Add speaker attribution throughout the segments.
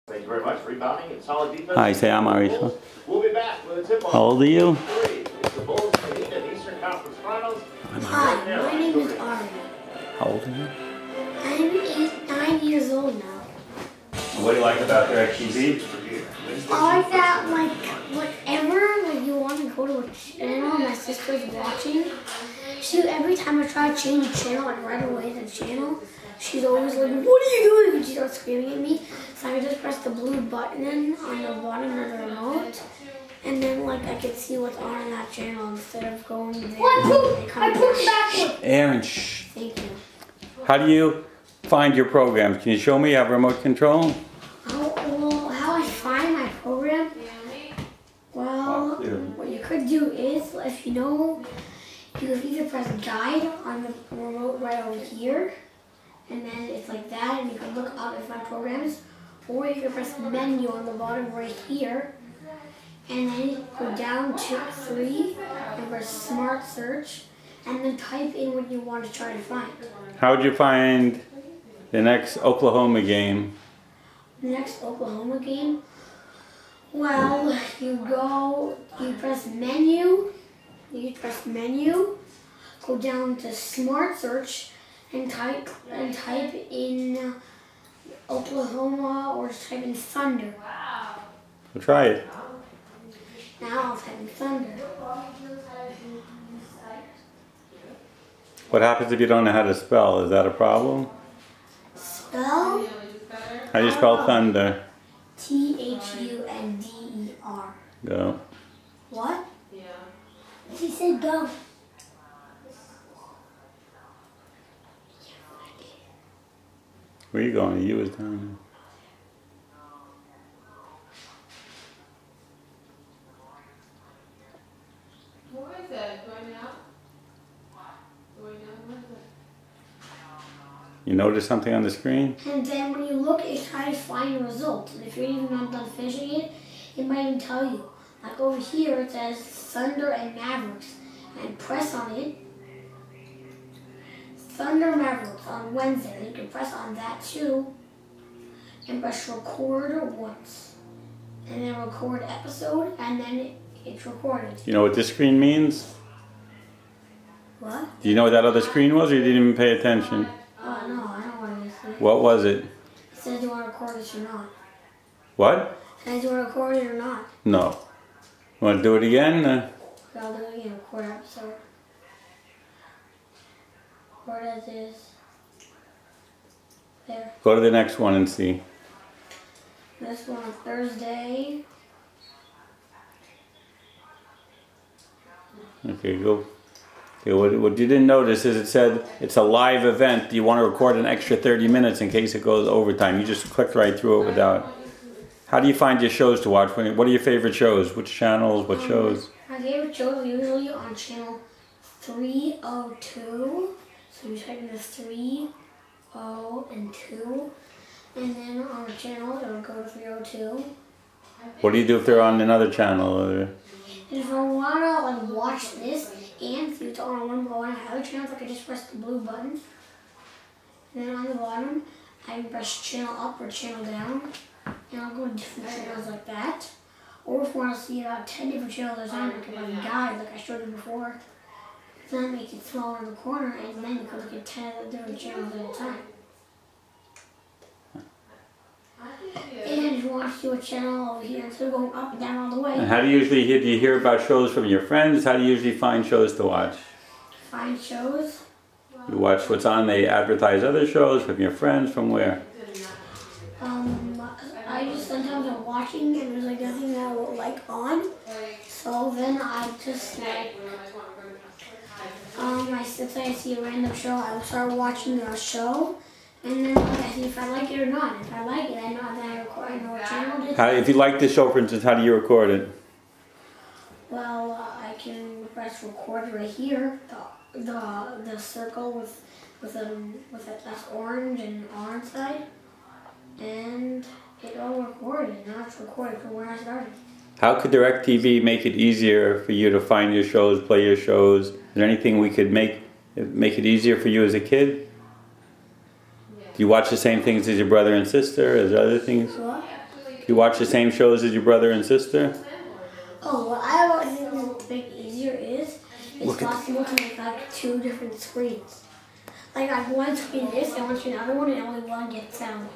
Speaker 1: Thank you very much. Rebounding and solid defense.
Speaker 2: Hi, Sam. How are you?
Speaker 1: We'll be back with a tip-off.
Speaker 2: How old are you?
Speaker 1: It's the Bulls in the Eastern Conference Finals.
Speaker 3: Hi, my name is Ari.
Speaker 2: How old are you?
Speaker 3: I'm 9 years old now.
Speaker 2: What do you like about DirecTV?
Speaker 3: I like that, like, whenever you want to go to a channel my sister's watching, every time I try to change the channel, like right away the channel, she's always like, "What are you doing?" And she starts screaming at me. So I just press the blue button on the bottom of the remote, and then like I can see what's on that channel instead of going there. I pooped backwards.
Speaker 2: Aaron, shh.
Speaker 3: Thank you.
Speaker 2: How do you find your programs? Can you show me? You have remote control?
Speaker 3: How I find my program? Well, what you could do is, if you know, you could either press guide on the remote right over here, and then it's like that, and you can look up and find programs, or you can press menu on the bottom right here, and then go down to 3, and press smart search, and then type in what you want to try to find.
Speaker 2: How would you find the next Oklahoma game?
Speaker 3: The next Oklahoma game? Well, you press menu, go down to smart search, and type in Oklahoma, or just type in Thunder.
Speaker 2: We'll try it.
Speaker 3: Now I'll type in Thunder.
Speaker 2: What happens if you don't know how to spell? Is that a problem?
Speaker 3: Spell?
Speaker 2: How do you spell thunder?
Speaker 3: Thunder.
Speaker 2: Go.
Speaker 3: What? She said go.
Speaker 2: Where are you going? The U is down there.
Speaker 4: What is that? Going out? Going out? What is it?
Speaker 2: You notice something on the screen?
Speaker 3: And then when you look, it tries to find a result. And if you're even not done finishing it, it might even tell you. Like over here, it says Thunder and Mavericks. And press on it. Thunder Mavericks on Wednesday. You can press on that too. And press record once. And then record episode, and then it's recorded.
Speaker 2: You know what this screen means?
Speaker 3: What?
Speaker 2: Do you know what that other screen was, or you didn't even pay attention?
Speaker 3: Oh, no, I don't want to see.
Speaker 2: What was it?
Speaker 3: It says you want to record it or not.
Speaker 2: What?
Speaker 3: It says you want to record it or not.
Speaker 2: No. You want to do it again?
Speaker 3: I'll do it again, record episode. Record as is. There.
Speaker 2: Go to the next one and see.
Speaker 3: This one on Thursday.
Speaker 2: Okay, go. Okay, what you didn't notice is it said it's a live event. You want to record an extra 30 minutes in case it goes overtime. You just clicked right through it without. How do you find your shows to watch? What are your favorite shows? Which channels? What shows?
Speaker 3: My favorite shows are usually on channel 302. So you type in the 3, 0, and 2. And then on the channel, it'll go to 302.
Speaker 2: What do you do if they're on another channel?
Speaker 3: And if I want to like watch this and see what's on one or another channel, I can just press the blue button. And then on the bottom, I can press channel up or channel down. And I'll go to different channels like that. Or if I want to see about 10 different channels at a time, I can have a guide like I showed you before. Then that makes it smaller in the corner, and then you can look at 10 different channels at a time. And if you want to see a channel over here, instead of going up and down all the way.
Speaker 2: And how do you usually hear? Do you hear about shows from your friends? How do you usually find shows to watch?
Speaker 3: Find shows?
Speaker 2: You watch what's on. They advertise other shows from your friends. From where?
Speaker 3: I just sometimes I'm watching and there's like nothing that I will like on. So then I just like, since I see a random show, I will start watching the show. And then I see if I like it or not. If I like it, I know that I record. I know what channel it is.
Speaker 2: If you like the show, for instance, how do you record it?
Speaker 3: Well, I can press record right here. The circle that's orange and on side, and it all recorded. Now it's recorded from where I started.
Speaker 2: How could DirecTV make it easier for you to find your shows, play your shows? Is there anything we could make it easier for you as a kid? Do you watch the same things as your brother and sister? Is there other things?
Speaker 3: What?
Speaker 2: you watch the same shows as your brother and sister?
Speaker 3: Oh, what I always think to make it easier is it's possible to make like 2 different screens. Like one screen this and one screen the other one, and only one gets sound.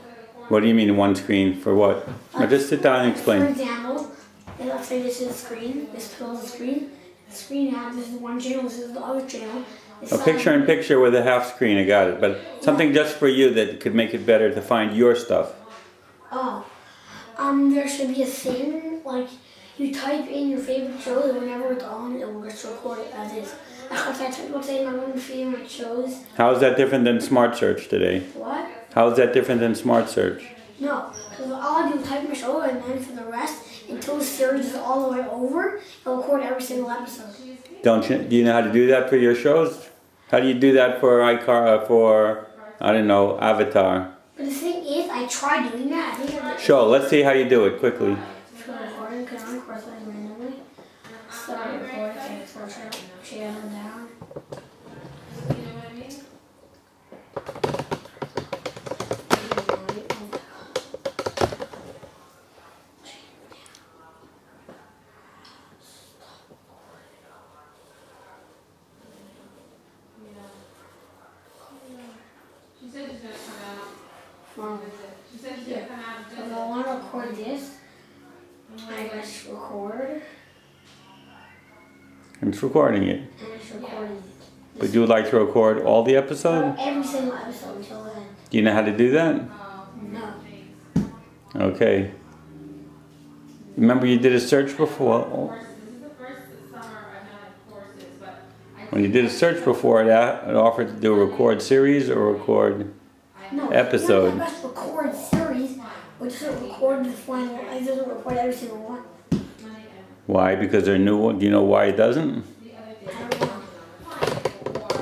Speaker 2: What do you mean one screen for what? Now just sit down and
Speaker 3: For
Speaker 2: explain.
Speaker 3: example, let's say this is a screen, this pillow is a screen. The screen has this is one channel, this is the other channel.
Speaker 2: A picture in picture with a half screen, I got it. But something just for you that could make it better to find your stuff.
Speaker 3: Oh, there should be a thing like you type in your favorite show, and whenever it's on, it will just record it as is. Let's say my one of my favorite shows.
Speaker 2: How is that different than Smart Search today?
Speaker 3: What?
Speaker 2: How is that different than Smart Search?
Speaker 3: No, because all I do is type my show, and then for the rest, until the series is all the way over, it'll record every single episode.
Speaker 2: Do you know how to do that for your shows? How do you do that for I don't know, Avatar?
Speaker 3: But the thing is, I tried doing that. I think I
Speaker 2: Show, let's see how you do it quickly.
Speaker 3: recording, because I record something randomly. Start recording, take the channel down.
Speaker 4: You know what I mean? She said she's gonna come out. She said she's gonna come out and
Speaker 3: Because
Speaker 4: visit.
Speaker 3: I want to record this, I just record,
Speaker 2: And it's recording it.
Speaker 3: and it's recording
Speaker 2: But you would like to record all the episode?
Speaker 3: every single episode until the end.
Speaker 2: Do you know how to do that?
Speaker 3: No.
Speaker 2: Okay. Remember you did a search before?
Speaker 4: Courses. This is the first summer I've had courses, but
Speaker 2: When you did a search before, it offered to do a record series or record
Speaker 3: No.
Speaker 2: episode.
Speaker 3: No, just record series, but doesn't record the final. It doesn't record every single one.
Speaker 2: Why? Because they're new one. Do you know why it doesn't?
Speaker 3: I don't know.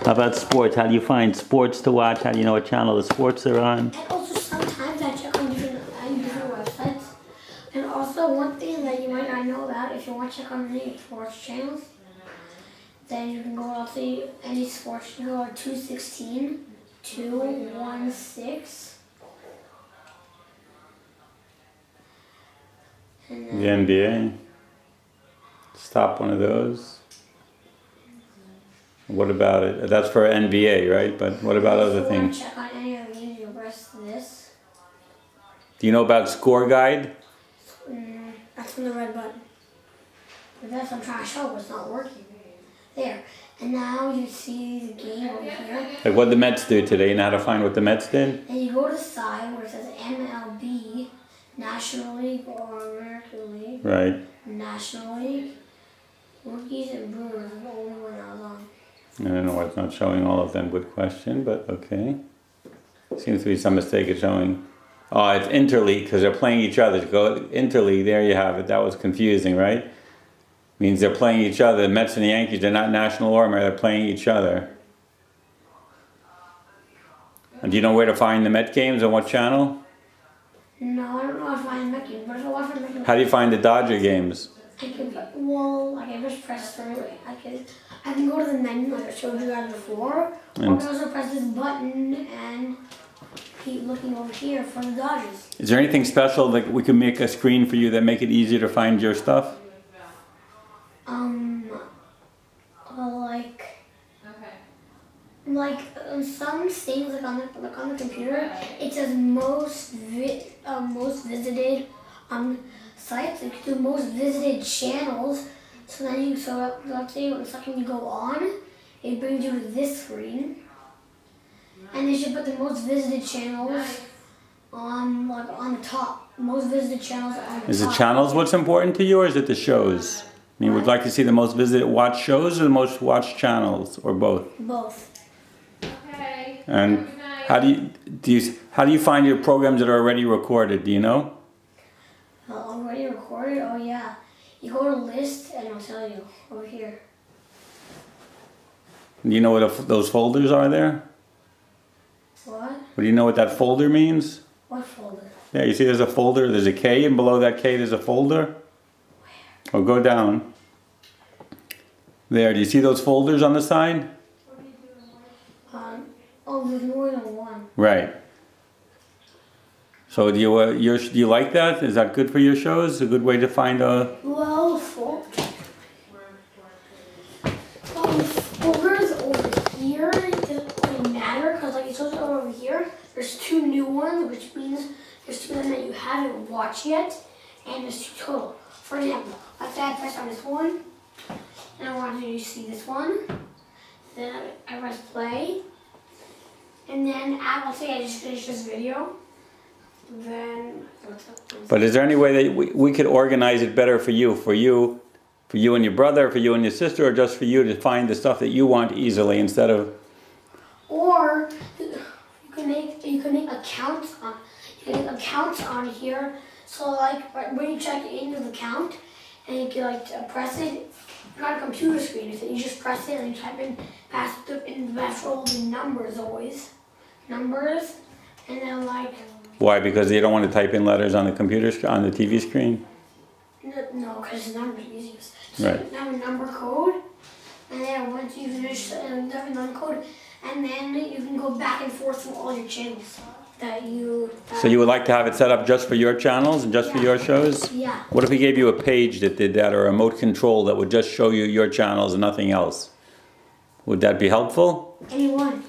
Speaker 2: How about sports? How do you find sports to watch? How do you know what channel the sports are on?
Speaker 3: And also sometimes I check on different websites. And also one thing that you might not know about, if you want to check on any sports channels, then you can go out to any sports. You go to 216, 216. And
Speaker 2: The NBA? Stop one of those. What about it? That's for NBA, right? But what about other
Speaker 3: if you want
Speaker 2: things?
Speaker 3: to check on any of these, you press this.
Speaker 2: Do you know about Score Guide?
Speaker 3: That's on the red button. But that's what I'm trying to show, but it's not working. There. And now you see the game over here.
Speaker 2: Like what the Mets do today? You know how to find what the Mets did?
Speaker 3: And you go to the side where it says MLB, National League or American League,
Speaker 2: Right.
Speaker 3: National League, Rookies and Brewers is the only one I was on.
Speaker 2: I don't know why it's not showing all of them. Good question, but okay. Seems to be some mistake of showing. Oh, it's interleague because they're playing each other. Go interleague. There you have it. That was confusing, right? Means they're playing each other. The Mets and the Yankees. They're not National or American. They're playing each other. And do you know where to find the Met games on what channel?
Speaker 3: No, I don't know if I'm making, but if I want to make
Speaker 2: How do you find the Dodger games?
Speaker 3: I can just press through. I can go to the menu like I showed you guys before, or I
Speaker 2: And-
Speaker 3: can also press this button and keep looking over here for the Dodgers.
Speaker 2: Is there anything special that we can make a screen for you that make it easier to find your stuff?
Speaker 3: Like some things like on the computer, it says most visited sites. It could do most visited channels. So then let's say when second you go on, it brings you to this screen, and they should put the most visited channels on the top. Most visited channels on the top.
Speaker 2: Is the channels what's important to you, or is it the shows? I mean, would you like to see the most visited watch shows or the most watched channels, or both?
Speaker 3: Both.
Speaker 4: Okay.
Speaker 2: And
Speaker 4: Good night.
Speaker 2: how do you find your programs that are already recorded? Do you know?
Speaker 3: Already recorded? Oh yeah. You go to list and it'll tell you over here.
Speaker 2: Do you know what those folders are there?
Speaker 3: What?
Speaker 2: Do you know what that folder means?
Speaker 3: What folder?
Speaker 2: Yeah, you see there's a folder, there's a K, and below that K there's a folder. Or go down. There, do you see those folders on the side?
Speaker 3: Oh, there's more than one.
Speaker 2: Right. So do you like that? Is that good for your shows? A good way to find a...
Speaker 3: Well, folders over here, it doesn't really matter because like it's also over here. There's 2 new ones, which means there's 2 of them that you haven't watched yet, and there's 2 total. For example, let's say I press on this one, and I want you to see this one. Then I press play, and then let's say I just finished this video. Then.
Speaker 2: But is there any way that we could organize it better for you and your brother, for you and your sister, or just for you to find the stuff that you want easily instead of?
Speaker 3: Or you can make accounts on here. So like when you check into the account, and you can like press it. Not a computer screen. You just press it and you type in in the back roll the numbers always, and then like.
Speaker 2: Why? Because you don't want to type in letters on the computer on the TV screen.
Speaker 3: No, because the numbers are easiest.
Speaker 2: Right.
Speaker 3: You have a number code, and then once you finish the number code, and then you can go back and forth through all your channels that you.
Speaker 2: So you would like to have it set up just for your channels and just for your shows?
Speaker 3: Yeah.
Speaker 2: What if we gave you a page that did that, or a remote control that would just show you your channels and nothing else? Would that be helpful?
Speaker 3: Anyone.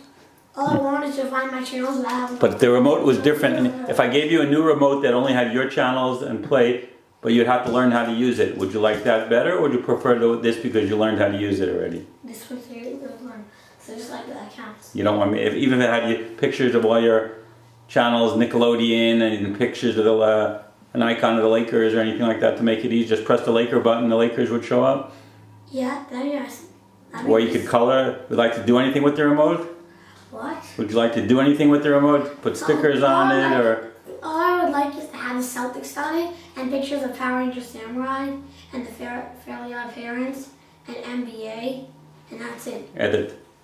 Speaker 3: All I want is to find my channels that I have.
Speaker 2: But the remote was different. And if I gave you a new remote that only had your channels and play, but you'd have to learn how to use it, would you like that better, or would you prefer this because you learned how to use it already?
Speaker 3: This was really good one. So just like that counts.
Speaker 2: You don't want me, even if it had pictures of all your channels, Nickelodeon, and pictures of an icon of the Lakers or anything like that to make it easy, just press the Laker button, the Lakers would show up?
Speaker 3: Yeah, that'd be nice.
Speaker 2: Or you could color. Would you like to do anything with the remote?
Speaker 3: What?
Speaker 2: Would you like to do anything with the remote? Put stickers on it, or?
Speaker 3: All I would like is to have the Celtics on it, and pictures of Power Ranger Samurai, and the Fairly Odd Parents, and NBA, and that's it.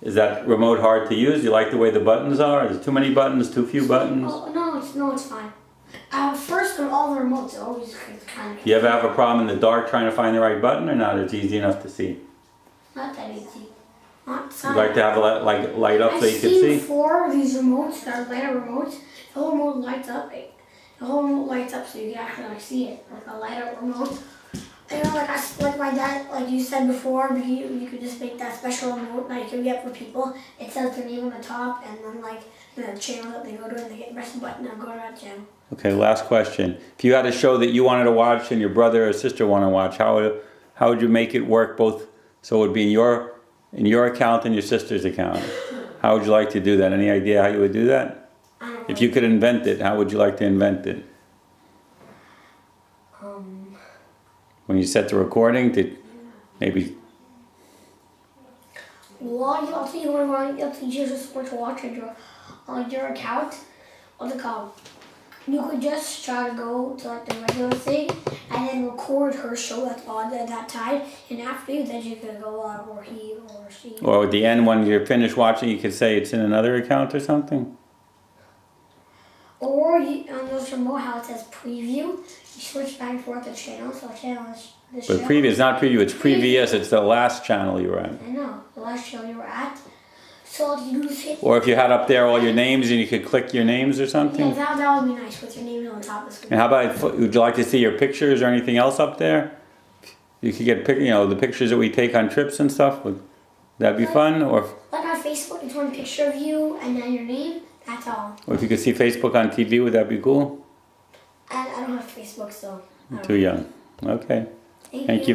Speaker 2: Is that remote hard to use? Do you like the way the buttons are? Is it too many buttons, too few buttons?
Speaker 3: Oh, no, it's fine. First of all the remotes are always kind of...
Speaker 2: Do you ever have a problem in the dark trying to find the right button, or not? It's easy enough to see?
Speaker 3: Not that easy.
Speaker 2: You'd like to have it light up so you can see?
Speaker 3: I've seen 4 of these remotes that are lighter remotes. The whole remote lights up. The whole remote lights up so you can actually see it, like a light up remote. You know, like my dad, like you said before, you could just make that special remote like you get for people. It says their name on the top, and then like the channel that they go to, and they get press the button and go to that channel. Okay,
Speaker 2: last question. If you had a show that you wanted to watch and your brother or sister wanted to watch, how would you make it work both so it would be in your account and your sister's account? How would you like to do that? Any idea how you would do that? If you could invent it, how would you like to invent it? When you set the recording, maybe...
Speaker 3: Well, I'll tell you what you'll teach you just what to watch on your account. What's it called? You could just try to go to like the regular thing and then record her show that's on at that time, and after you, then you can go on or he or she.
Speaker 2: Or at the end, when you're finished watching, you could say it's in another account or something?
Speaker 3: Or on those remote how it says preview, you switch back and forth the channel. So channel is this
Speaker 2: But preview, it's not preview, it's previous, it's the last channel you were at.
Speaker 3: I know, the last channel you were at. So you just hit...
Speaker 2: Or if you had up there all your names and you could click your names or something?
Speaker 3: Yeah, that would be nice with your name on the top of the screen.
Speaker 2: And how about, would you like to see your pictures or anything else up there? You could get, the pictures that we take on trips and stuff. Would that be fun? Or
Speaker 3: like on Facebook, it's one picture of you and then your name. That's all.
Speaker 2: Or if you could see Facebook on TV, would that be cool?
Speaker 3: I don't have Facebook, so...
Speaker 2: Too young. Okay.
Speaker 3: Thank you.